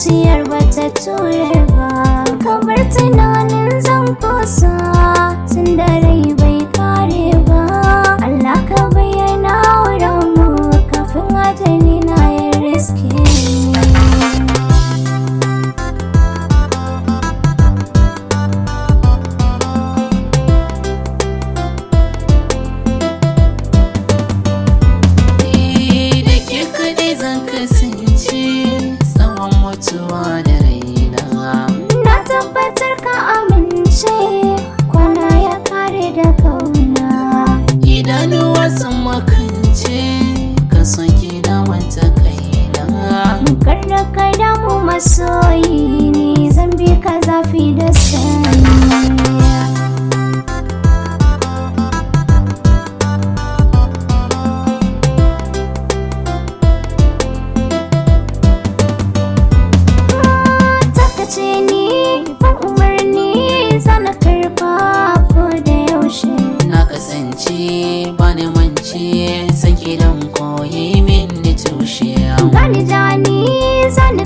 zuciyar bata ture ba. Kamar tunanin zan kosa tun da rai bai kare ba. Allah ka bayyana wurin mu kafin ajali na ya riske ni. Da raina na tabbatar ka amince kwana ya kare da kauna. idanuwa sun makance ka soke na wanta kaina. Kar da ka damu masoyi ni zan bi ka zafi da sanyi. Bani mance sake dan koyi min ni tushe. Gani jani zan